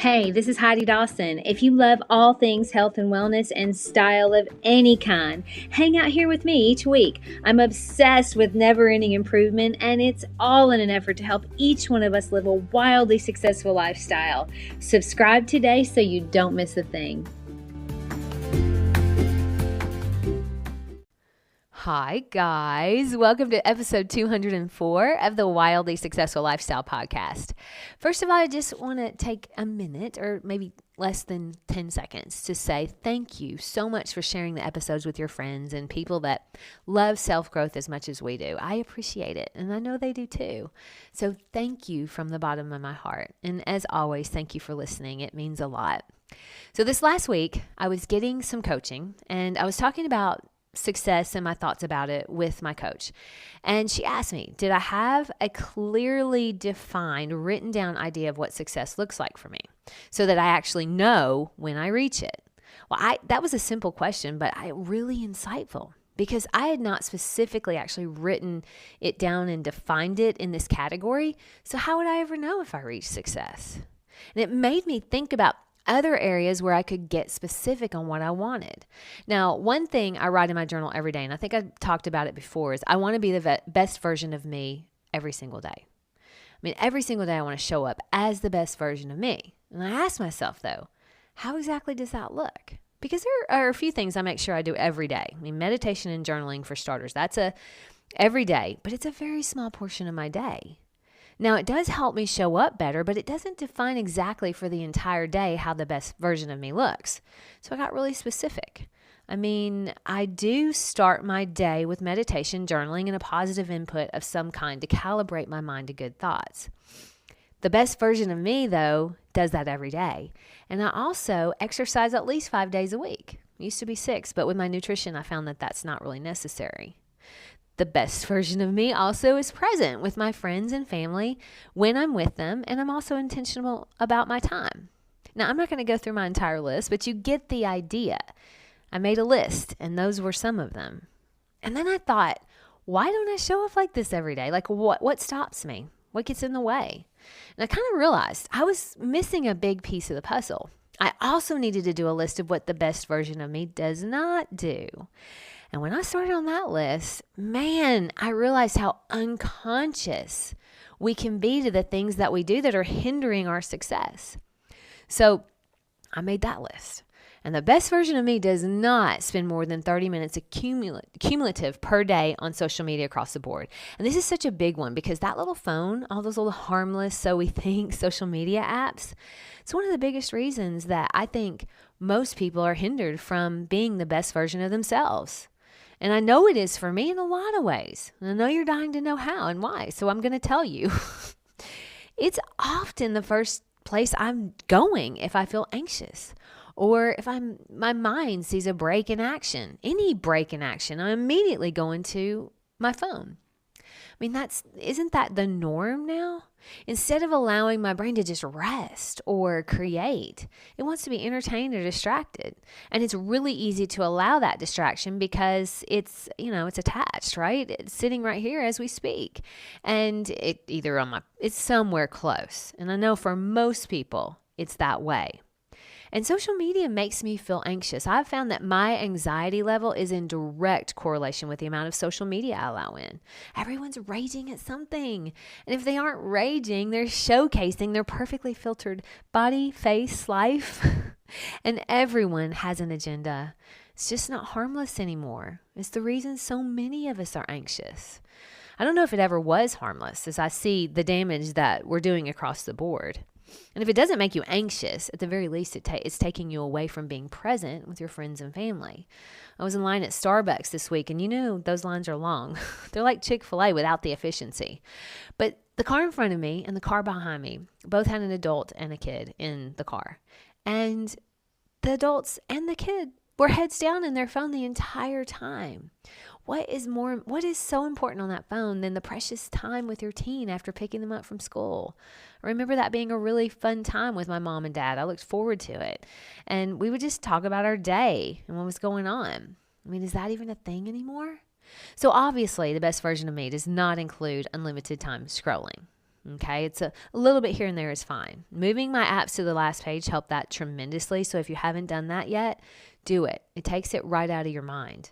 Hey, this is Heidi Dawson. If you love all things health and wellness and style of any kind, hang out here with me each week. I'm obsessed with never-ending improvement, and it's all in an effort to help each one of us live a wildly successful lifestyle. Subscribe today so you don't miss a thing. Hi, guys. Welcome to episode 204 of the Wildly Successful Lifestyle Podcast. First of all, I just want to take a minute or maybe less than 10 seconds to say thank you so much for sharing the episodes with your friends and people that love self-growth as much as we do. I appreciate it, and I know they do too. So thank you from the bottom of my heart. And as always, thank you for listening. It means a lot. So this last week, I was getting some coaching, and I was talking about success and my thoughts about it with my coach. And she asked me, did I have a clearly defined, written down idea of what success looks like for me so that I actually know when I reach it? Well, that was a simple question, but really insightful because I had not specifically actually written it down and defined it in this category. So how would I ever know if I reached success? And it made me think about other areas where I could get specific on what I wanted. Now, one thing I write in my journal every day, and I think I talked about it before, is I want to be the best version of me every single day. I mean, every single day I want to show up as the best version of me. And I ask myself, though, how exactly does that look? Because there are a few things I make sure I do every day. I mean, meditation and journaling for starters, that's every day, but it's a very small portion of my day. Now, it does help me show up better, but it doesn't define exactly for the entire day how the best version of me looks. So I got really specific. I mean, I do start my day with meditation, journaling, and a positive input of some kind to calibrate my mind to good thoughts. The best version of me, though, does that every day. And I also exercise at least 5 days a week. It used to be 6, but with my nutrition, I found that that's not really necessary. The best version of me also is present with my friends and family when I'm with them, and I'm also intentional about my time. Now, I'm not going to go through my entire list, but you get the idea. I made a list, and those were some of them. And then I thought, why don't I show up like this every day? Like, what stops me? What gets in the way? And I kind of realized I was missing a big piece of the puzzle. I also needed to do a list of what the best version of me does not do. And when I started on that list, man, I realized how unconscious we can be to the things that we do that are hindering our success. So I made that list. And the best version of me does not spend more than 30 minutes cumulative per day on social media across the board. And this is such a big one because that little phone, all those little harmless, so we think, social media apps, it's one of the biggest reasons that I think most people are hindered from being the best version of themselves. And I know it is for me in a lot of ways. And I know you're dying to know how and why. So I'm going to tell you. It's often the first place I'm going if I feel anxious or if my mind sees a break in action. Any break in action, I'm immediately going to my phone. I mean, isn't that the norm now? Instead of allowing my brain to just rest or create, it wants to be entertained or distracted. And it's really easy to allow that distraction because it's attached, right? It's sitting right here as we speak. And it's somewhere close. And I know for most people, it's that way. And social media makes me feel anxious. I've found that my anxiety level is in direct correlation with the amount of social media I allow in. Everyone's raging at something. And if they aren't raging, they're showcasing their perfectly filtered body, face, life. And everyone has an agenda. It's just not harmless anymore. It's the reason so many of us are anxious. I don't know if it ever was harmless as I see the damage that we're doing across the board. And if it doesn't make you anxious, at the very least, it's taking you away from being present with your friends and family. I was in line at Starbucks this week, and those lines are long. They're like Chick-fil-A without the efficiency. But the car in front of me and the car behind me both had an adult and a kid in the car. And the adults and the kid were heads down in their phone the entire time. What is so important on that phone than the precious time with your teen after picking them up from school? I remember that being a really fun time with my mom and dad. I looked forward to it. And we would just talk about our day and what was going on. I mean, is that even a thing anymore? So obviously, the best version of me does not include unlimited time scrolling. Okay, it's a little bit here and there is fine. Moving my apps to the last page helped that tremendously. So if you haven't done that yet, do it. It takes it right out of your mind.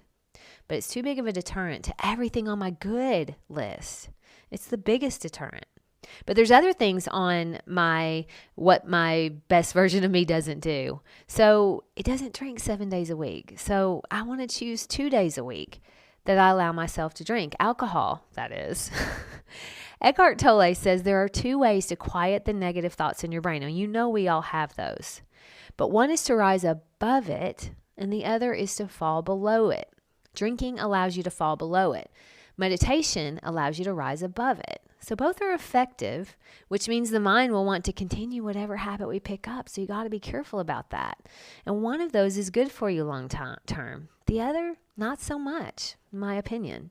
But it's too big of a deterrent to everything on my good list. It's the biggest deterrent. But there's other things on what my best version of me doesn't do. So it doesn't drink 7 days a week. So I want to choose 2 days a week that I allow myself to drink. Alcohol, that is. Eckhart Tolle says there are 2 ways to quiet the negative thoughts in your brain. And you know we all have those. But one is to rise above it, and the other is to fall below it. Drinking allows you to fall below it. Meditation allows you to rise above it. So both are effective, which means the mind will want to continue whatever habit we pick up. So you got to be careful about that. And one of those is good for you long term. The other, not so much, in my opinion.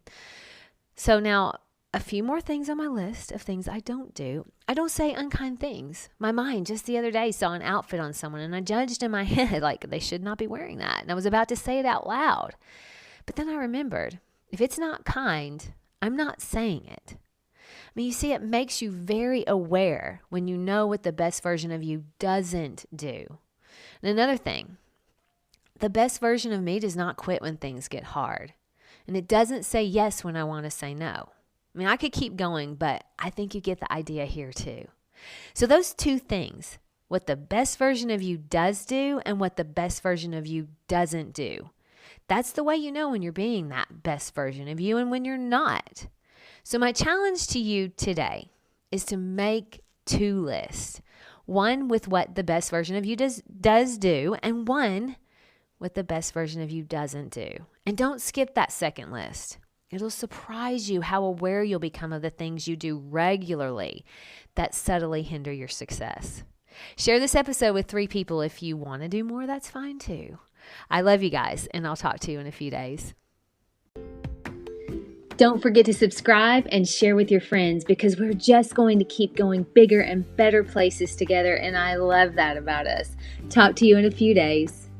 So now, a few more things on my list of things I don't do. I don't say unkind things. My mind just the other day saw an outfit on someone and I judged in my head like they should not be wearing that. And I was about to say it out loud. But then I remembered, if it's not kind, I'm not saying it. I mean, you see, it makes you very aware when you know what the best version of you doesn't do. And another thing, the best version of me does not quit when things get hard. And it doesn't say yes when I want to say no. I mean, I could keep going, but I think you get the idea here too. So those 2 things, what the best version of you does do and what the best version of you doesn't do. That's the way you know when you're being that best version of you and when you're not. So my challenge to you today is to make 2 lists. One with what the best version of you does do, and one what the best version of you doesn't do. And don't skip that second list. It'll surprise you how aware you'll become of the things you do regularly that subtly hinder your success. Share this episode with 3 people. If you want to do more, that's fine too. I love you guys, and I'll talk to you in a few days. Don't forget to subscribe and share with your friends, because we're just going to keep going bigger and better places together, and I love that about us. Talk to you in a few days.